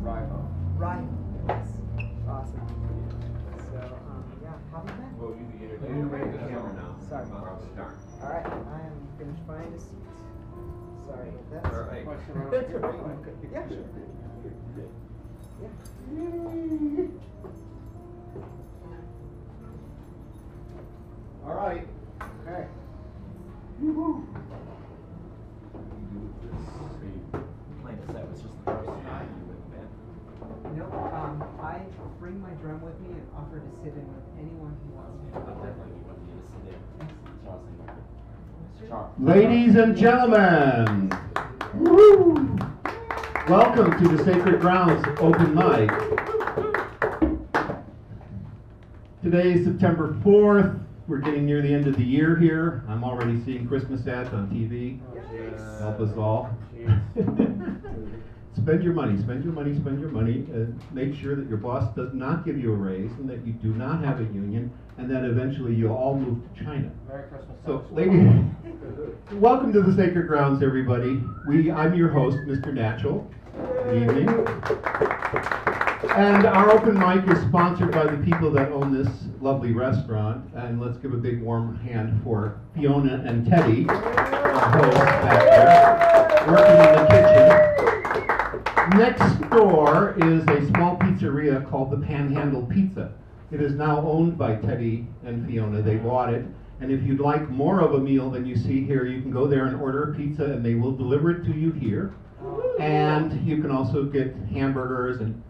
Right. Yes. Awesome. So, yeah, how about that? Well, you the camera now. Sorry. All right, I am going to find a seat. Sorry about that. All right. Yeah, sure. Yeah. All right. Okay. Playing a set was just the first time you with the band. Nope. I bring my drum with me and offer to sit in with anyone who wants me. But definitely you wouldn't need to sit in. Charles. Ladies and gentlemen, woo! Welcome to the Sacred Grounds Open Mic. Today is September 4th. We're getting near the end of the year here. I'm already seeing Christmas ads on TV. Help us all. Spend your money, spend your money, spend your money. Make sure that your boss does not give you a raise and that you do not have a union and that eventually you'll all move to China. Merry Christmas. So, ladies, welcome to the Sacred Grounds, everybody. I'm your host, Mr. Natural. Good evening. And our open mic is sponsored by the people that own this lovely restaurant. And let's give a big warm hand for Fiona and Teddy, our hosts back there, working in the kitchen. Next door is a small pizzeria called the Panhandle Pizza. It is now owned by Teddy and Fiona. They bought it. And if you'd like more of a meal than you see here, you can go there and order a pizza and they will deliver it to you here. And you can also get hamburgers and,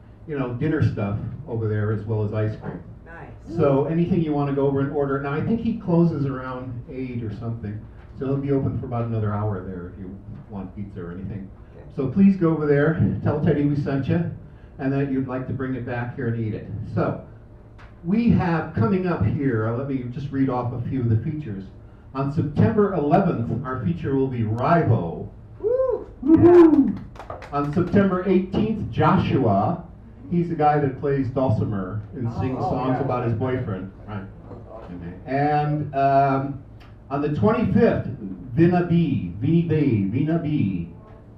dinner stuff over there as well as ice cream. Nice. So anything you want to go over and order. Now I think he closes around 8 or something. So he'll be open for about another hour there if you want pizza or anything. Okay. So please go over there, tell Teddy we sent you, and that you'd like to bring it back here and eat it. So we have coming up here, let me just read off a few of the features. On September 11th, our feature will be Rivo. Woo! Woo-hoo! On September 18th, Joshua. He's the guy that plays dulcimer and sings songs about his boyfriend. Right. Okay. And on the 25th, Vinna B.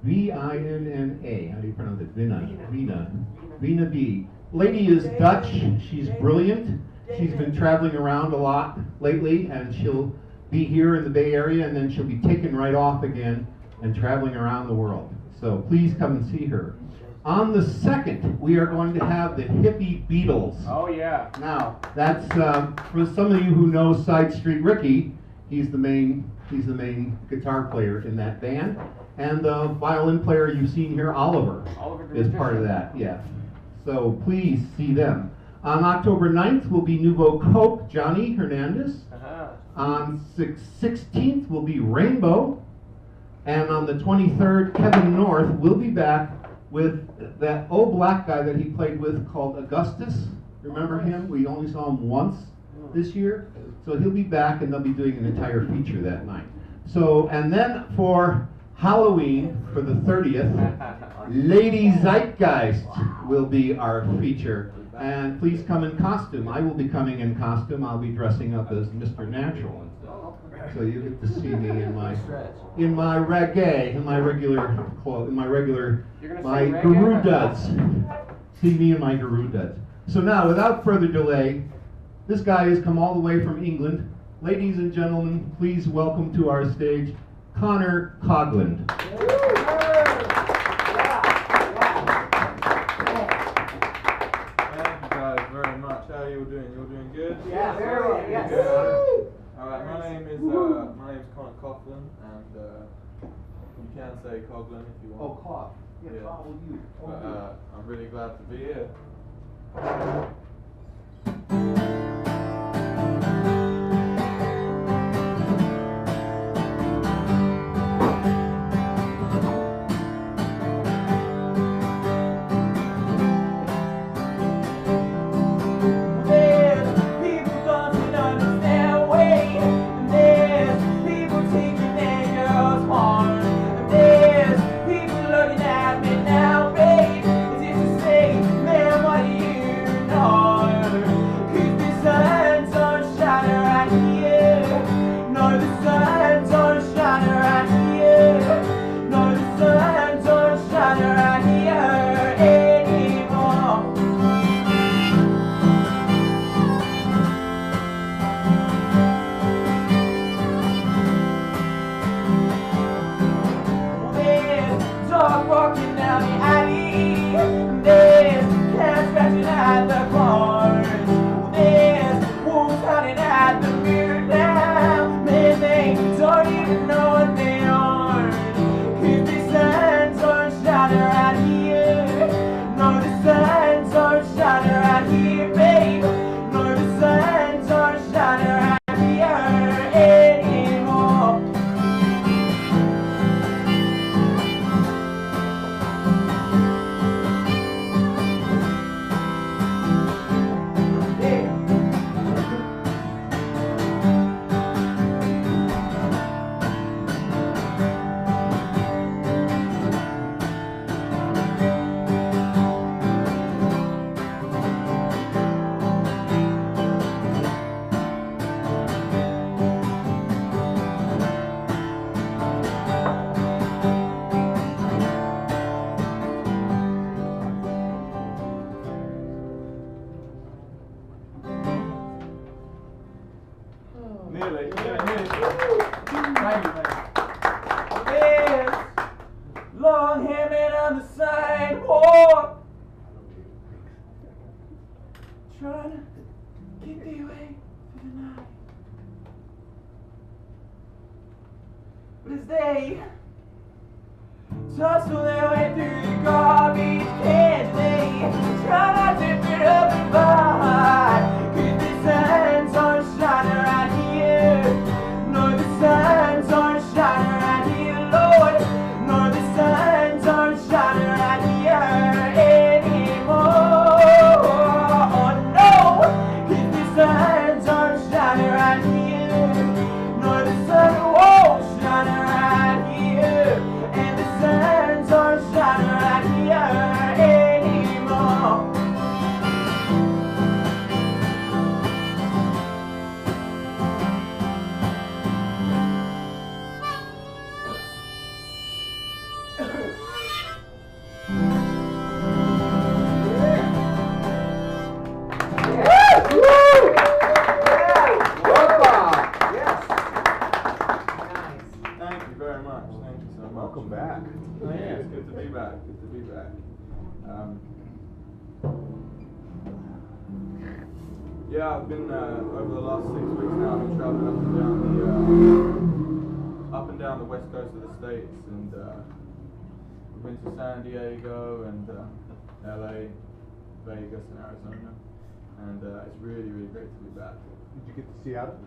V-I-N-N-A. How do you pronounce it? Vinna B. Lady is Dutch. She's brilliant. She's been traveling around a lot lately, and she'll be here in the Bay Area, and then she'll be taken right off again and traveling around the world. So please come and see her. On the 2nd, we are going to have the Hippie Beatles. Oh yeah. Now, that's for some of you who know Side Street Ricky. He's the main guitar player in that band, and the violin player you've seen here, Oliver is part of that. Yeah. So please see them. On October 9th will be Nouveau Coke, Johnny Hernandez. On 16th will be Rainbow. And on the 23rd, Kevin North will be back with that old black guy that he played with called Augustus. Remember him? We only saw him once this year. So he'll be back and they'll be doing an entire feature that night. So, and then for Halloween, for the 30th, Lady Zeitgeist will be our feature. And please come in costume. I will be coming in costume. I'll be dressing up as Mr. Natural. So you get to see me in my reggae, in my regular clothes, my guru duds. See me in my guru duds. So now, without further delay, this guy has come all the way from England. Ladies and gentlemen, please welcome to our stage, Conor Cogland. Thank you guys very much. How are you all doing? You all doing good? Yeah, very well, yes. Alright, my name's Conor Coughlin, and you can say Coughlin if you want. Oh, cough. Yeah, Yeah. how old you? But I'm really glad to be here. Could this on the sidewalk, trying to get their way through the night. But as they tussle their way through the garbage cans, they try not to put up and fight, 'cause the signs aren't shining right here. No, the signs aren't shining right here, Lord. No, the signs aren't shining right here anymore. Oh no, 'cause the signs aren't shining right here. No, the sun won't shine right here, and the signs aren't shining right here anymore. Thank you very much. Thank you so much. Welcome back. Oh, yeah, it's good to be back. Good to be back. Yeah, I've been over the last 6 weeks now. I've been traveling up and down the west coast of the states, and we've been to San Diego and LA, Vegas, and Arizona, and it's really, really great to be back. Did you get to Seattle?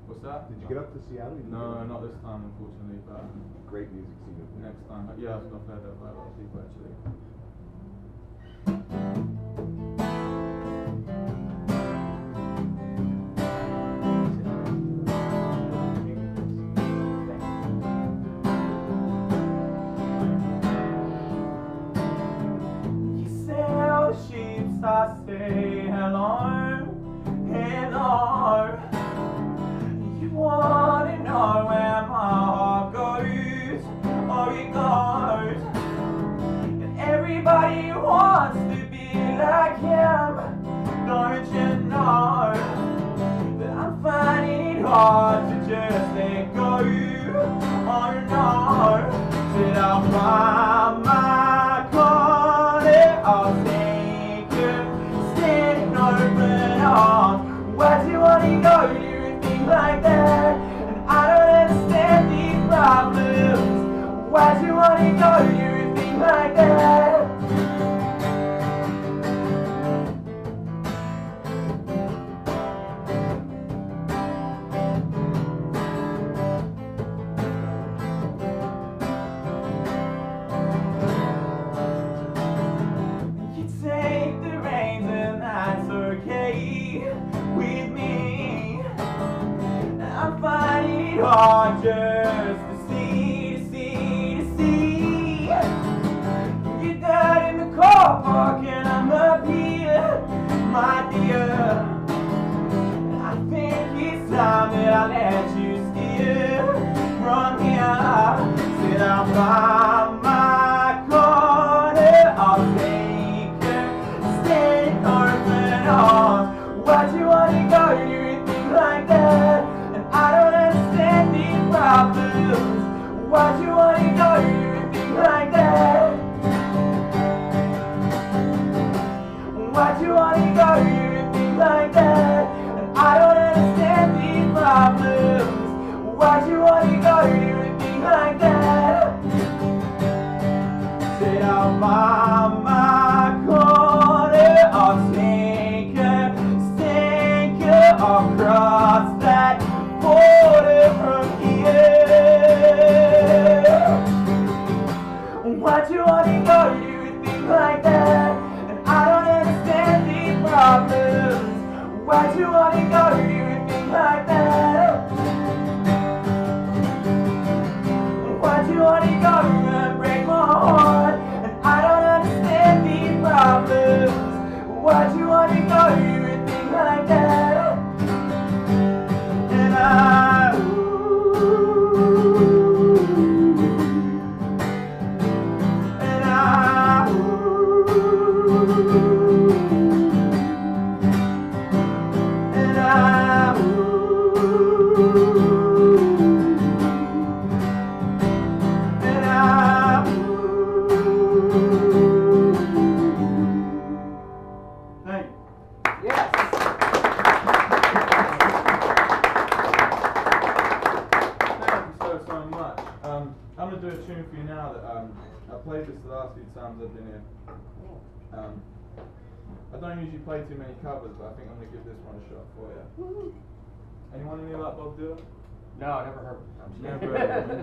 What's that? Did you get up to Seattle? No, not this time, unfortunately, but Great music scene. Up there. next time. Yeah, I've heard that by a lot of people actually. You sell sheep, I say hello, hello. You wanna know where my heart goes, oh it goes. And everybody wants to be like him, don't you know? But I'm finding it hard to just let go, oh no. Till I find my corner, I'll take you, standing open arms. Why do you wanna go to things like that? And I don't understand these problems. Why do you wanna go to things like that? You take the reins and that's okay with me. I'm finding it hard just to see. You're down in the car park and I'm up here, my dear. I think it's time that I let you steer from here. Said I'll find my corner, I'll take her, stand open arms. Why'd you wanna go do things like that? And I don't understand these problems. Why'd you wanna go do things like that? Why'd you wanna go do things like that? And I don't understand these problems. Why'd you wanna go do things like that? Said I'll find my corner, I'll take her across that border from here. Why'd you wanna go do things like that? And I don't understand these problems. Why'd you wanna go do things like that? Why'd you wanna go and break my heart? And I don't understand these Thank you. Yes. Thank you so much. I'm gonna do a tune for you now that I played this the last few times I've been here. I don't usually play too many covers, but I think I'm gonna give this one a shot for you. Anyone in here like Bob Dylan? No, I never heard of it. Never heard of him.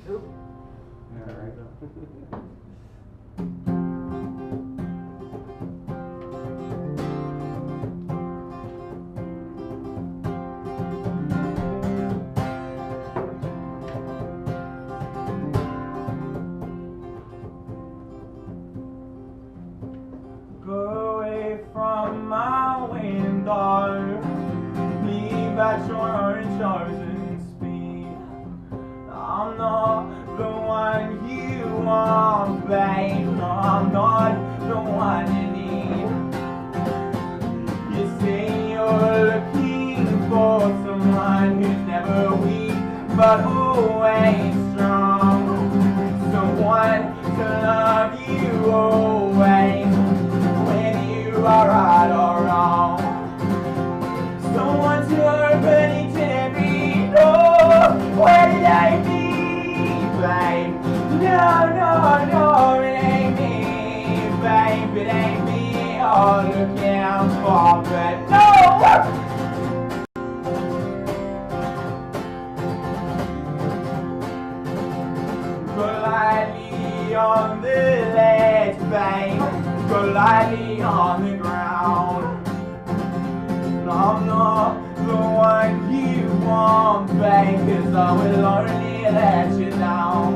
Oop. Go away from my window, leave at your own chosen speed. I'm not the one you want, babe. No, I'm not the one you need. You say you're looking for someone who's never weak, but always strong. Someone to love you always, when you are right or wrong. Someone to open each and every door. Where did I be, babe? No, no, no, it ain't me, babe. It ain't me all looking for, but no. Go lightly on the ledge, babe. Go lightly on the ground. I'm not the one you want, babe, 'cause I will only let you down.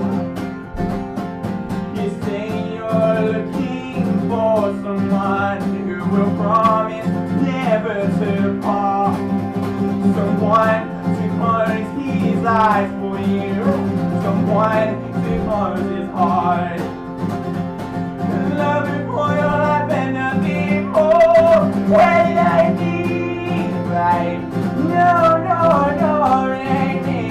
You say you're looking for someone who will promise never to part. Someone to close his eyes for you. Someone to close his heart. Love you for your life and nothing more. Where did I be, babe? No, no, no, it ain't me,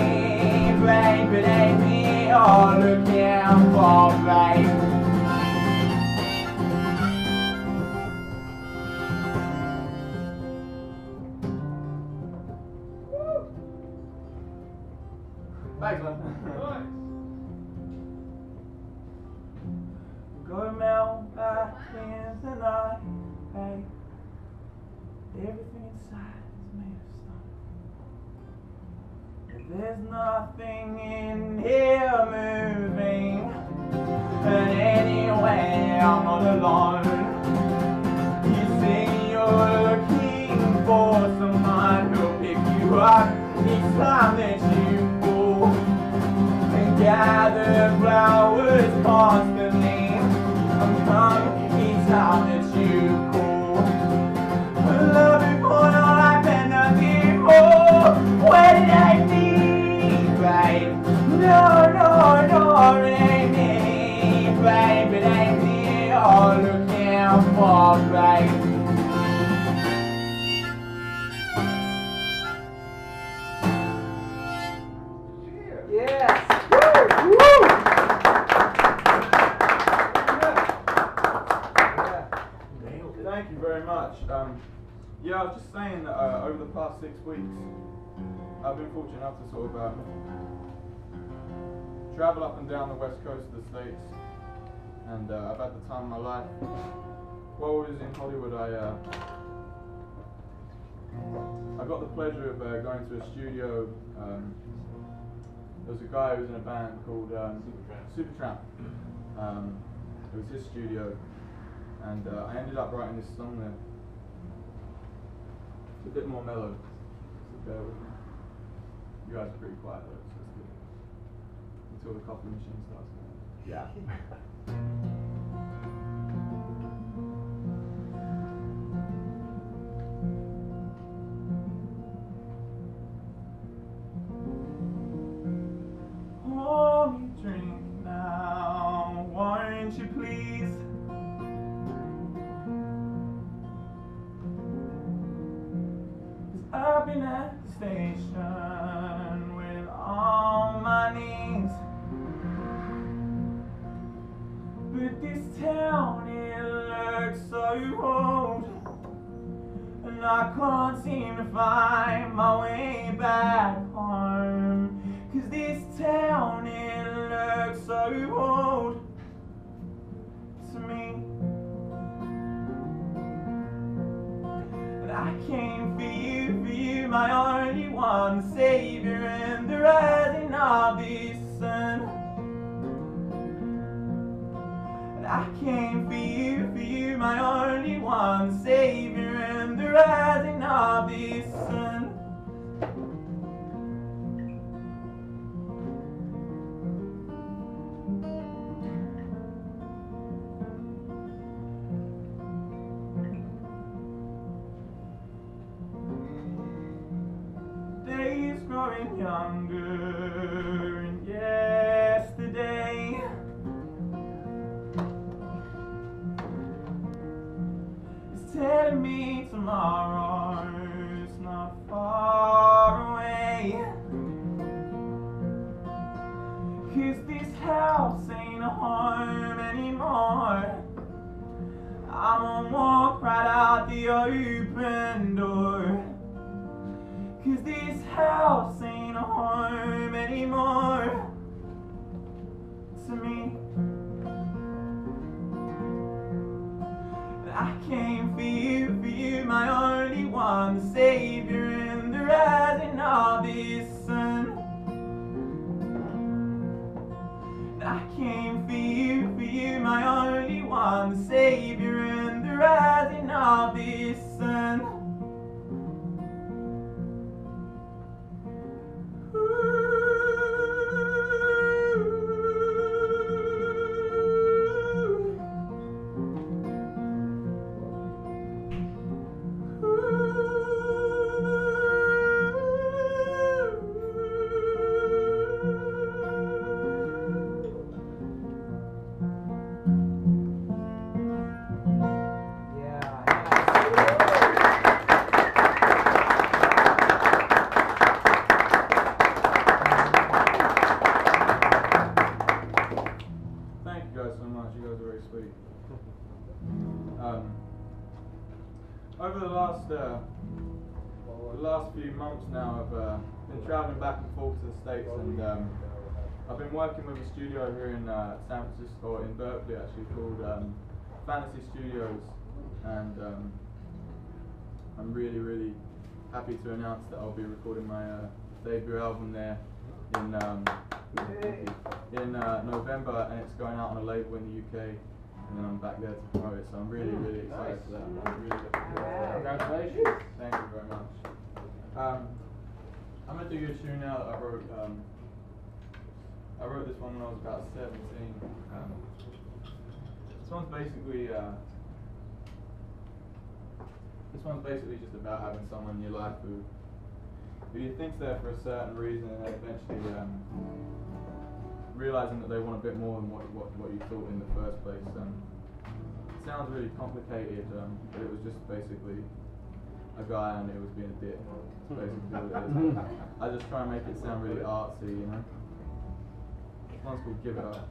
babe. It ain't me all looking for, babe. Thanks, man. Go melt back in the night, hey. Everything inside is made of stone. There's nothing in here moving, and anyway, I'm not alone. You say you're looking for someone who'll pick you up each time that you fall, and gather flowers constantly. Come each time that you call. Love you for your life and nothing more. Where did I be, babe? No, no, no, it ain't me, babe. It ain't me all looking for, babe. Yes. Woo! Woo! Thank you very much. Yeah, I was just saying that over the past 6 weeks, I've been fortunate enough to sort of travel up and down the west coast of the States, and I've had the time of my life. While I was in Hollywood, I got the pleasure of going to a studio. There was a guy who was in a band called Supertramp. It was his studio. And I ended up writing this song there. It's a bit more mellow, so bear with me. You guys are pretty quiet though, so it's good. Until the coffee machine starts going. Yeah. Hold me drink now, won't you please? I've been at the station with all my needs, but this town, it looks so old, and I can't seem to find my way back home. 'Cause this town, it looks so old to me. And I came for you, my only one, savior in the rising of this sun. And I came for you, my only one, savior in the rising of this sun. Days growing younger, and yesterday is telling me tomorrow's not far away. 'Cause this house ain't a home anymore. I'm gonna walk right out the open door. 'Cause this house ain't a home anymore to me. I came for you, my only one, the savior in the rising of this sun. I came for you, my only one, the savior in the rising of this sun. Thank you guys so much. You guys are very sweet. Over the last few months now, I've been traveling back and forth to the States, and I've been working with a studio here in San Francisco, or in Berkeley actually, called Fantasy Studios, and I'm really, really happy to announce that I'll be recording my debut album there in November, and it's going out on a label in the UK, and then I'm back there to promote it. So I'm really, really excited for that. I'm really looking forward to that. Congratulations. Thank you very much. I'm gonna do you a tune now that I wrote. I wrote this one when I was about 17. This one's basically just about having someone in your life who you think's there for a certain reason, and then eventually realizing that they want a bit more than what you thought in the first place. It sounds really complicated, but it was just basically a guy I knew was being a dick. That's basically what it is. I just try and make it sound really artsy, you know. This one's called Give It Up.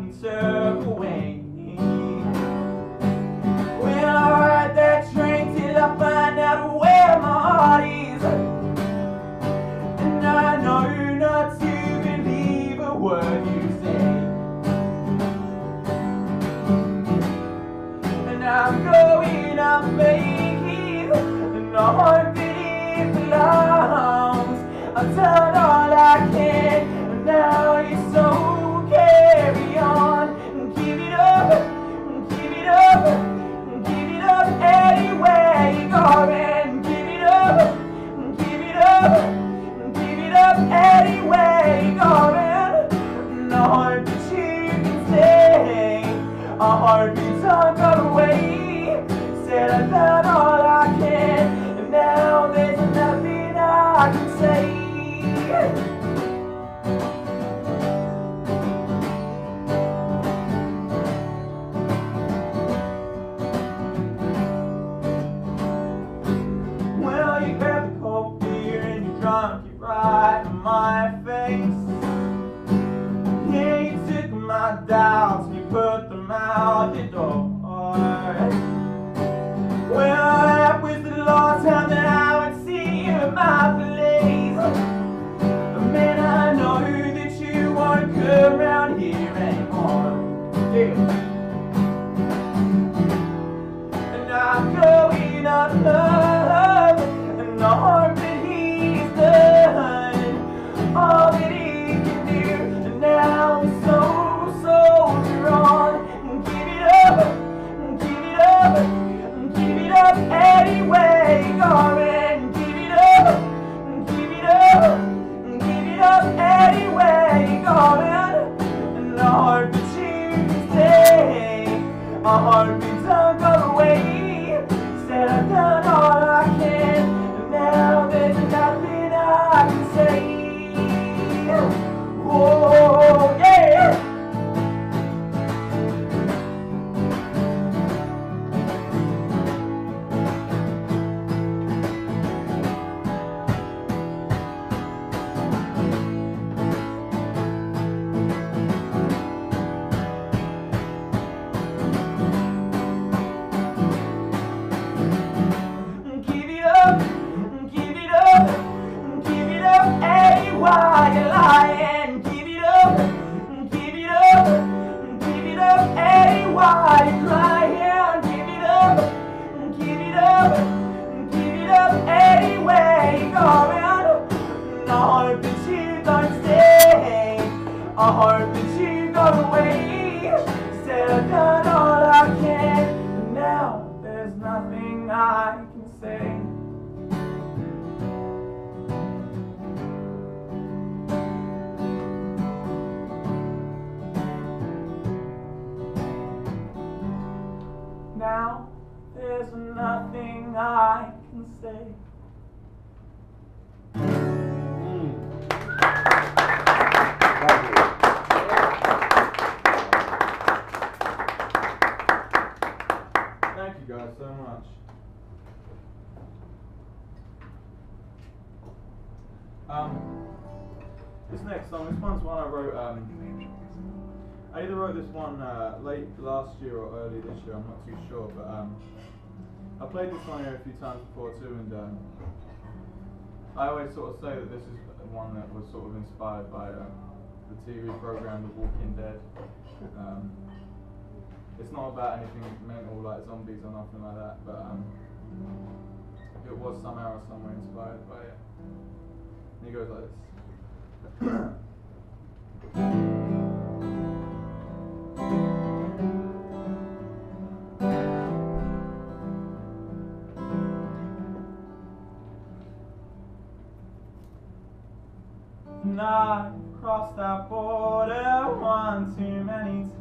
train took away. Well, I ride that train till I find out where my heart is, and I know not to believe a word you say. And I'm going, I'm making, and I hope that it belongs. I've done all I can, and now it's so carry on. And give it up, and give it up, and give it up anywhere you go. And give it up, and give it up, and give it up anywhere you go. And I hope that you can stay. I hope you don't go away. Said I've done all I can, and now there's nothing I can say. Well, you grabbed the cold beer and you drunk it right in my face. Yeah, you took my doubts and you put them out the door. Well, that was the last time that I would see you in my place. Man, I know that you won't come around here anymore. Yeah. And I'm going on love, and I hope that he's done all that he can do. And now he's so soldier on. And give it up, and give it up, and give it up anyway you go. And give it up, and give it up, and give it up anyway you go. And I hope that you can stay. I hope you don't go away. Said I've done all I can, and now there's nothing I can say. Oh yeah. Give it up, give it up, give it up, hey, why you lying? Give it up, give it up, give it up, hey, why you crying? Give it up, give it up, give it up, anyway you going. And I hope that you don't stay. I hope that you go away. Said I've done all I can, and now there's nothing I can say. Now there's nothing I can say. Thank you guys so much. This next song, this one's one I wrote, I either wrote this one late last year or early this year, I'm not too sure, but I played this one here a few times before too, and I always sort of say that this is one that was sort of inspired by the TV program The Walking Dead. It's not about anything mental like zombies or nothing like that, but it was somehow or somewhere inspired by it. And he goes like this. And I crossed that border one too many times.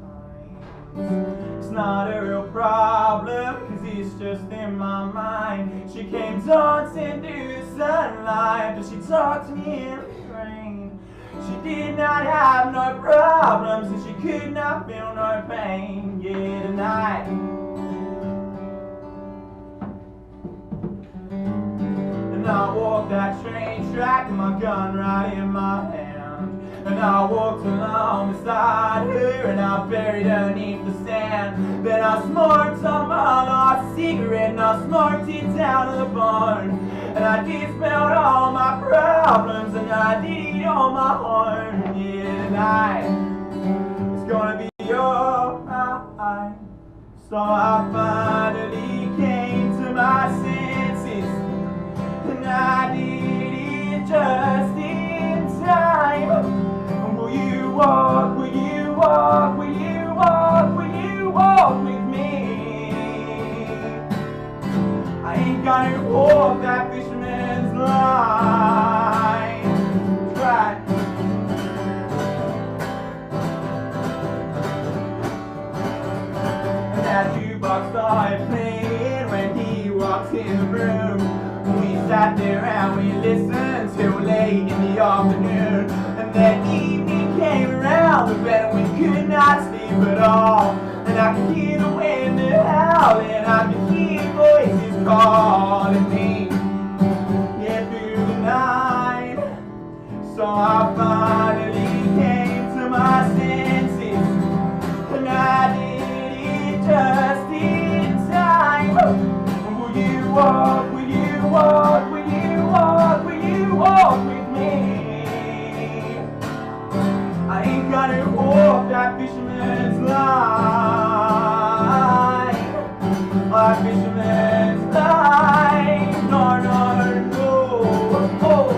It's not a real problem, cause it's just in my mind. She came dancing through the sunlight, but she talked to me in the rain. She did not have no problems, and she could not feel no pain. Yeah, tonight. And I walked that train track, and my gun right in my hand. And I walked along beside her and I buried her beneath the sand. Then I smoked on my last cigarette and I smoked it down to the bone. And I dispelled all my problems and I did it on my own. Yeah, tonight it's gonna be alright. So I finally came to my senses, and I did it just in time. Will you walk, will you walk, will you walk, will you walk with me? I ain't gonna walk that fisherman's line. Right. That jukebox started playing when he walked in the room. We sat there and we listened till late in the afternoon. And then evening came around, but we could not sleep at all. And I could hear the wind howling, I could hear voices calling me, yeah, through the night. So I finally came to my senses, and I did just in time. Will you walk, will you walk, will you walk, will you walk with me? I ain't gonna walk that fisherman's line, that fisherman's line, no, no, no, oh.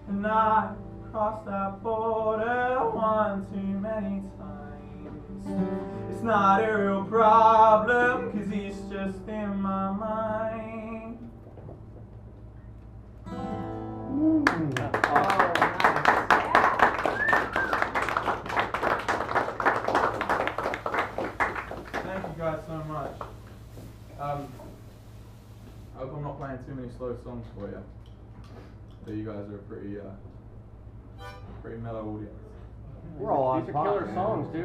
And I crossed that border one too many times. It's not a real problem, 'cause it's just in my mind. Thank you guys so much. I hope I'm not playing too many slow songs for you. So you guys are a pretty mellow audience. We're all on These are pot, killer man. songs, dude.